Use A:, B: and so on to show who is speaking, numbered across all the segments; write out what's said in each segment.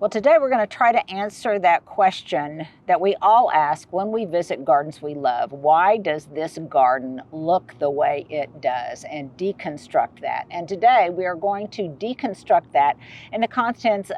A: Well, today we're going to try to answer that question that we all ask when we visit gardens we love. Why does this garden look the way it does? And deconstruct that. And today we are going to deconstruct that in the context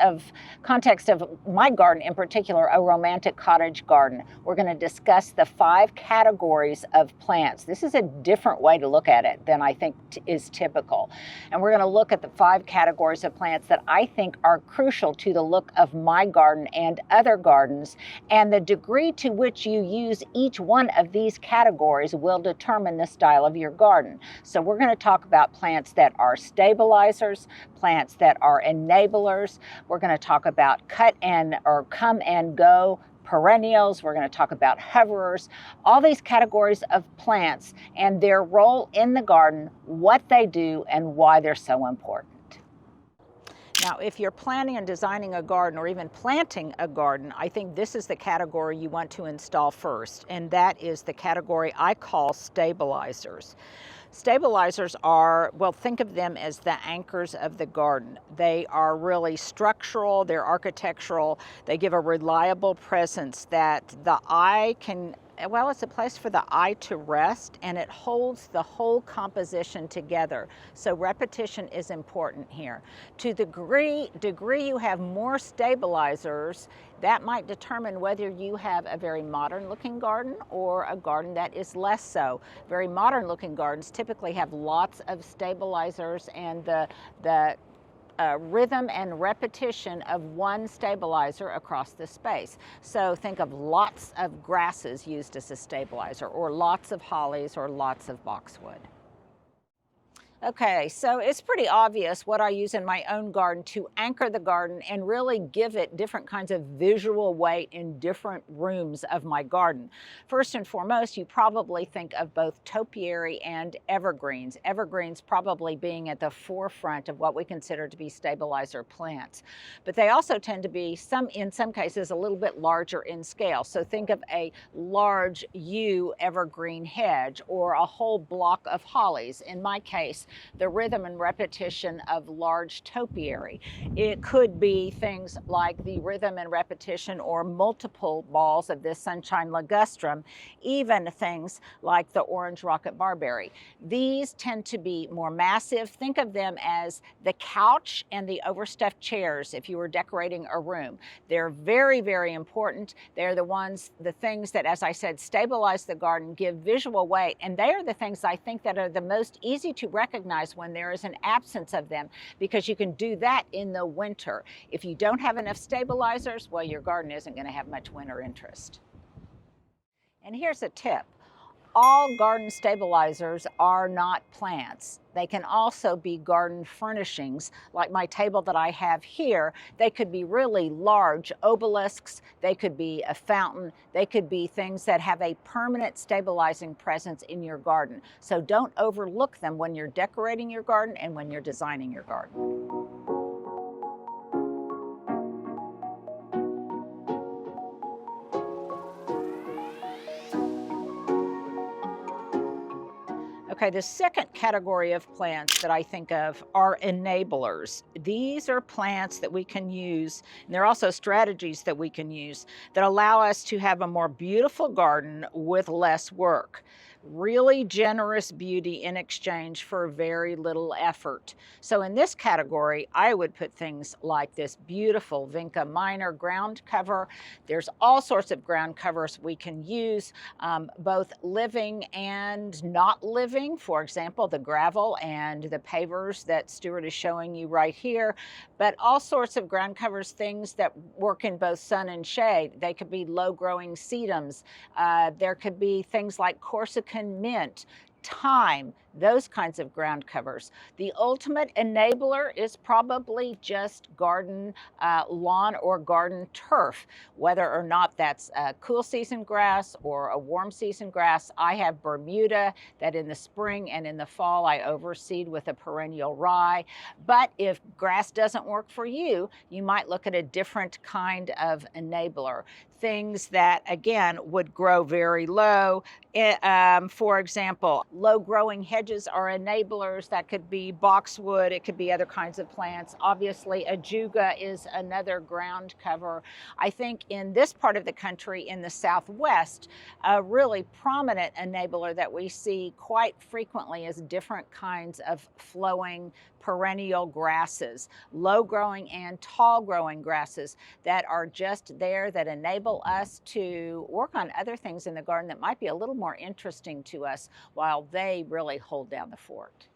A: of my garden in particular, a romantic cottage garden. We're going to discuss the 5 categories of plants. This is a different way to look at it than I think is typical. And we're going to look at the 5 categories of plants that I think are crucial to the look of my garden and other gardens, and the degree to which you use each one of these categories will determine the style of your garden. So we're going to talk about plants that are stabilizers, plants that are enablers. We're going to talk about come and go perennials. We're going to talk about hoverers, all these categories of plants and their role in the garden, what they do, and why they're so important. Now, if you're planning and designing a garden or even planting a garden, I think this is the category you want to install first, and that is the category I call stabilizers. Stabilizers are, well, think of them as the anchors of the garden. They are really structural, they're architectural, they give a reliable presence that the eye can, well, it's a place for the eye to rest, and it holds the whole composition together. So repetition is important here. To the degree you have more stabilizers, that might determine whether you have a very modern looking garden or a garden that is less so. Very modern looking gardens typically have lots of stabilizers, and the rhythm and repetition of one stabilizer across the space. So think of lots of grasses used as a stabilizer, or lots of hollies, or lots of boxwood. Okay, so it's pretty obvious what I use in my own garden to anchor the garden and really give it different kinds of visual weight in different rooms of my garden. First and foremost, you probably think of both topiary and evergreens. Evergreens probably being at the forefront of what we consider to be stabilizer plants. But they also tend to be, in some cases, a little bit larger in scale. So think of a large yew evergreen hedge or a whole block of hollies. In my case, the rhythm and repetition of large topiary. It could be things like the rhythm and repetition or multiple balls of this sunshine ligustrum, even things like the orange rocket barberry. These tend to be more massive. Think of them as the couch and the overstuffed chairs if you were decorating a room. They're very, very important. They're the things that, as I said, stabilize the garden, give visual weight, and they are the things I think that are the most easy to recognize when there is an absence of them, because you can do that in the winter. If you don't have enough stabilizers, well, your garden isn't going to have much winter interest. And here's a tip. All garden stabilizers are not plants. They can also be garden furnishings, like my table that I have here. They could be really large obelisks, they could be a fountain, they could be things that have a permanent stabilizing presence in your garden. So don't overlook them when you're decorating your garden and when you're designing your garden. Okay, the second category of plants that I think of are enablers. These are plants that we can use, and there are also strategies that we can use that allow us to have a more beautiful garden with less work. Really generous beauty in exchange for very little effort. So in this category, I would put things like this beautiful Vinca minor ground cover. There's all sorts of ground covers we can use, both living and not living. For example, the gravel and the pavers that Stuart is showing you right here, but all sorts of ground covers, things that work in both sun and shade. They could be low-growing sedums. There could be things like Corsican mint, thyme, those kinds of ground covers. The ultimate enabler is probably just garden lawn or garden turf, whether or not that's a cool season grass or a warm season grass. I have Bermuda that in the spring and in the fall I overseed with a perennial rye. But if grass doesn't work for you, you might look at a different kind of enabler. Things that, again, would grow very low. For example, low-growing hedges hedges are enablers. That could be boxwood, it could be other kinds of plants. Obviously, ajuga is another ground cover. I think in this part of the country, in the Southwest, a really prominent enabler that we see quite frequently is different kinds of flowing perennial grasses, low growing and tall growing grasses that are just there, that enable us to work on other things in the garden that might be a little more interesting to us while they really hold down the fort.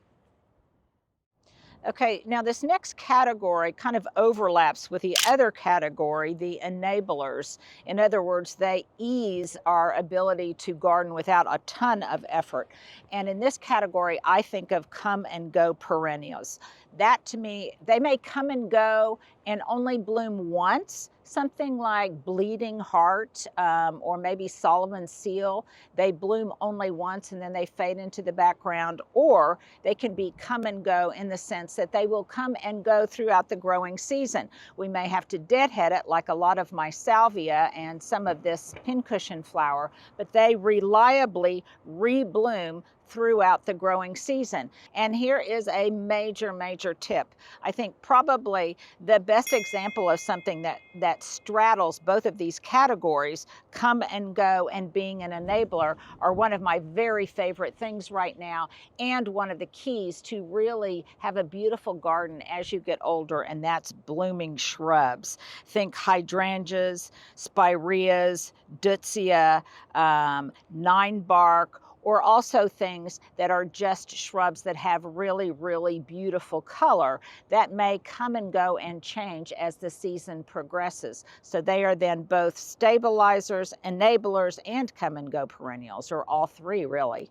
A: Okay, now this next category kind of overlaps with the other category, the enablers. In other words, they ease our ability to garden without a ton of effort. And in this category, I think of come and go perennials. That to me, they may come and go and only bloom once. Something like Bleeding Heart or maybe Solomon's Seal, they bloom only once and then they fade into the background, or they can be come and go in the sense that they will come and go throughout the growing season. We may have to deadhead it like a lot of my salvia and some of this pincushion flower, but they reliably rebloom throughout the growing season. And here is a major tip. I think probably the best example of something that straddles both of these categories, come and go and being an enabler, are one of my very favorite things right now, and one of the keys to really have a beautiful garden as you get older, and that's blooming shrubs. Think hydrangeas, spireas, deutzia, ninebark, or also things that are just shrubs that have really beautiful color that may come and go and change as the season progresses. So they are then both stabilizers, enablers, and come and go perennials, or all three really.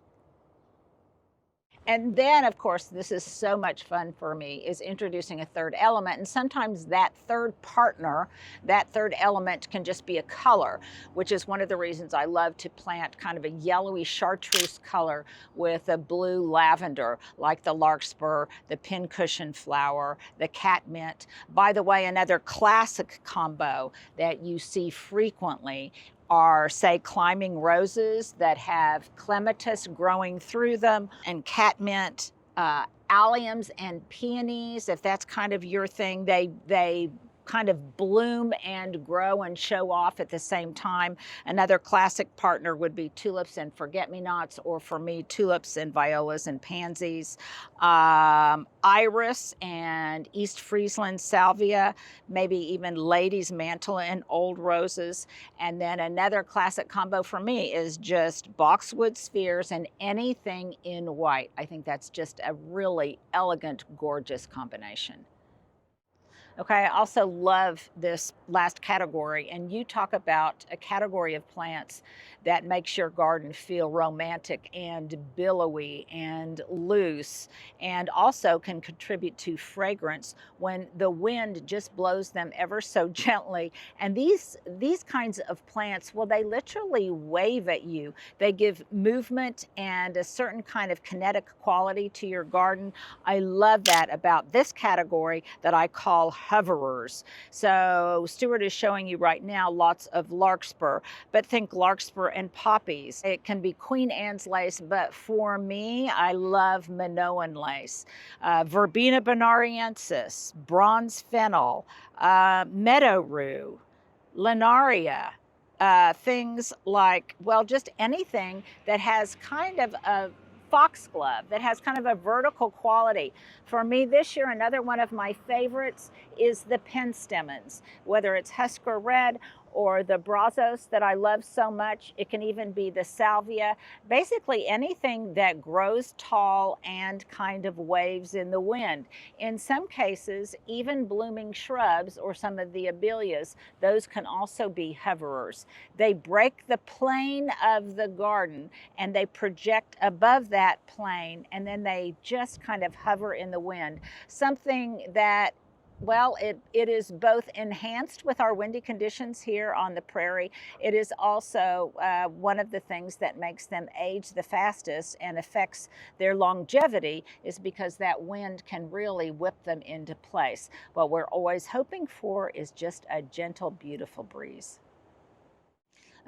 A: And then, of course, this is so much fun for me, is introducing a third element. And sometimes that third partner, that third element can just be a color, which is one of the reasons I love to plant kind of a yellowy chartreuse color with a blue lavender, like the larkspur, the pincushion flower, the catmint. By the way, another classic combo that you see frequently are, say, climbing roses that have clematis growing through them, and catmint, alliums and peonies. If that's kind of your thing, they kind of bloom and grow and show off at the same time. Another classic partner would be tulips and forget-me-nots, or for me, tulips and violas and pansies. Iris and East Friesland salvia, maybe even lady's mantle and old roses. And then another classic combo for me is just boxwood spheres and anything in white. I think that's just a really elegant, gorgeous combination. Okay, I also love this last category, and you talk about a category of plants that makes your garden feel romantic and billowy and loose, and also can contribute to fragrance when the wind just blows them ever so gently. And these kinds of plants, well, they literally wave at you. They give movement and a certain kind of kinetic quality to your garden. I love that about this category that I call hoverers. So Stuart is showing you right now lots of larkspur, but think larkspur and poppies. It can be Queen Anne's lace, but for me, I love Minoan lace. Verbena bonariensis, bronze fennel, meadow rue, linaria, things like, well, just anything that has kind of a foxglove, that has kind of a vertical quality. For me this year, another one of my favorites is the penstemons, whether it's Husker Red or the Brazos that I love so much. It can even be the salvia. Basically anything that grows tall and kind of waves in the wind. In some cases, even blooming shrubs or some of the abelias, those can also be hoverers. They break the plane of the garden and they project above that plane, and then they just kind of hover in the wind. Something that, well, it is both enhanced with our windy conditions here on the prairie. It is also one of the things that makes them age the fastest and affects their longevity, is because that wind can really whip them into place. What we're always hoping for is just a gentle, beautiful breeze.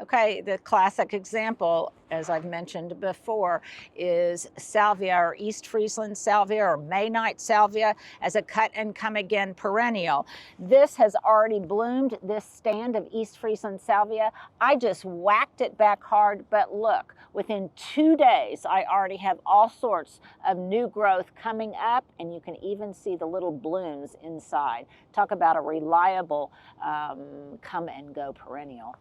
A: Okay, the classic example, as I've mentioned before, is salvia or East Friesland salvia or May night salvia as a cut and come again perennial. This has already bloomed, this stand of East Friesland salvia. I just whacked it back hard, but look, within 2 days, I already have all sorts of new growth coming up, and you can even see the little blooms inside. Talk about a reliable come and go perennial.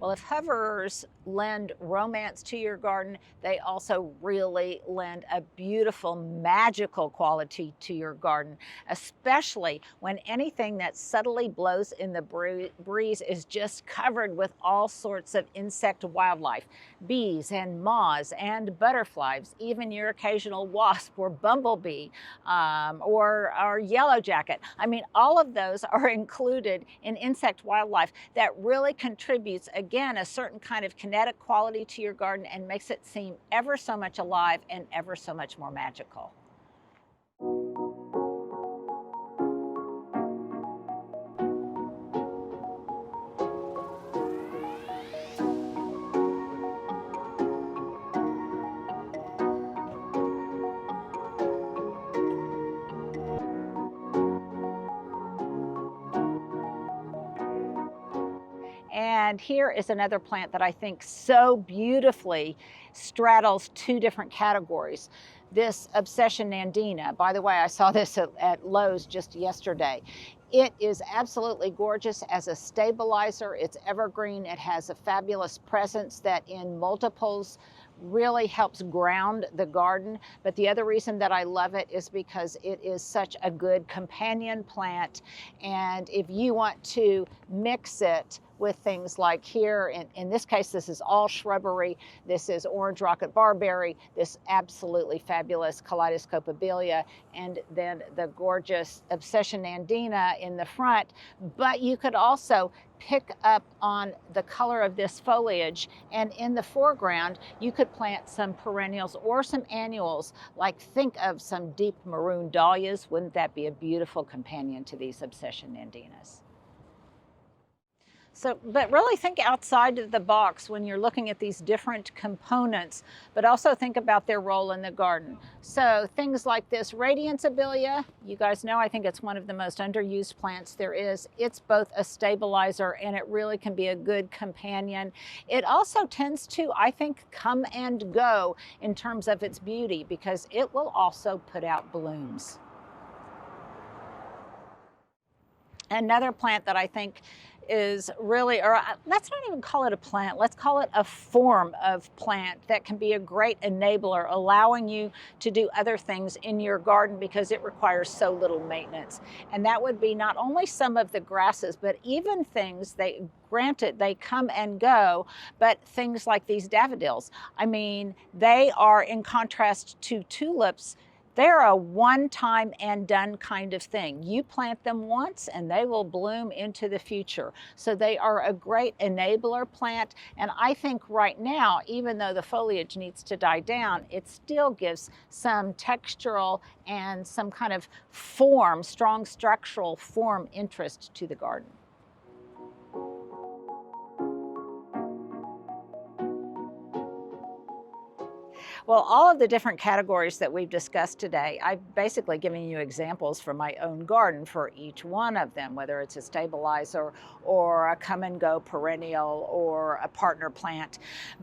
A: Well, if hovers lend romance to your garden, they also really lend a beautiful, magical quality to your garden, especially when anything that subtly blows in the breeze is just covered with all sorts of insect wildlife, bees and moths and butterflies, even your occasional wasp or bumblebee or yellow jacket. I mean, all of those are included in insect wildlife that really contributes, again, a certain kind of kinetic quality to your garden and makes it seem ever so much alive and ever so much more magical. And here is another plant that I think so beautifully straddles two different categories. This Obsession Nandina, by the way, I saw this at Lowe's just yesterday. It is absolutely gorgeous as a stabilizer. It's evergreen. It has a fabulous presence that in multiples really helps ground the garden. But the other reason that I love it is because it is such a good companion plant. And if you want to mix it with things like here, in this case, this is all shrubbery. This is orange rocket barberry, this absolutely fabulous Kaleidoscope Abelia, and then the gorgeous Obsession Nandina in the front. But you could also pick up on the color of this foliage, and in the foreground you could plant some perennials or some annuals, like think of some deep maroon dahlias. Wouldn't that be a beautiful companion to these Obsession Nandinas? So, but really think outside of the box when you're looking at these different components, but also think about their role in the garden. So things like this Radiance Abelia, you guys know I think it's one of the most underused plants there is. It's both a stabilizer and it really can be a good companion. It also tends to, I think, come and go in terms of its beauty because it will also put out blooms. Another plant that I think is really, or let's not even call it a plant, let's call it a form of plant that can be a great enabler, allowing you to do other things in your garden because it requires so little maintenance. And that would be not only some of the grasses, but even things granted, they come and go, but things like these daffodils. I mean, they are, in contrast to tulips, they're a one-time and done kind of thing. You plant them once and they will bloom into the future. So they are a great enabler plant. And I think right now, even though the foliage needs to die down, it still gives some textural and some kind of form, strong structural form interest to the garden. Well, all of the different categories that we've discussed today, I've basically given you examples from my own garden for each one of them, whether it's a stabilizer or a come and go perennial or a partner plant.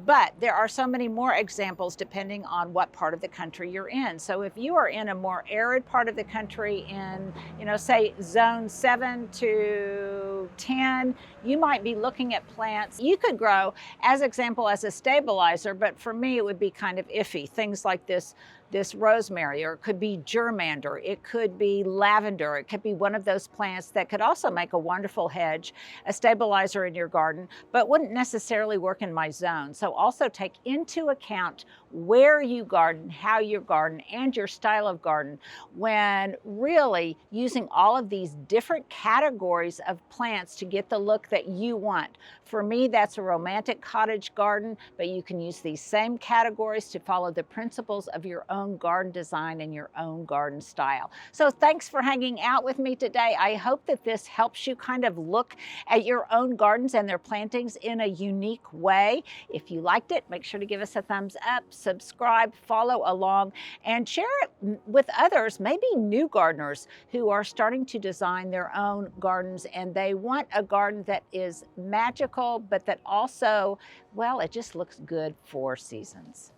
A: But there are so many more examples depending on what part of the country you're in. So if you are in a more arid part of the country in, say zone 7 to 10, you might be looking at plants you could grow as example as a stabilizer, but for me it would be kind of iffy. Things like this rosemary, or it could be germander, it could be lavender, it could be one of those plants that could also make a wonderful hedge, a stabilizer in your garden, but wouldn't necessarily work in my zone. So also take into account where you garden, how you garden, and your style of garden when really using all of these different categories of plants to get the look that you want. For me, that's a romantic cottage garden, but you can use these same categories to follow the principles of your own own garden design and your own garden style. So thanks for hanging out with me today. I hope that this helps you kind of look at your own gardens and their plantings in a unique way. If you liked it, make sure to give us a thumbs up, subscribe, follow along, and share it with others, maybe new gardeners who are starting to design their own gardens and they want a garden that is magical, but that also, well, it just looks good for seasons.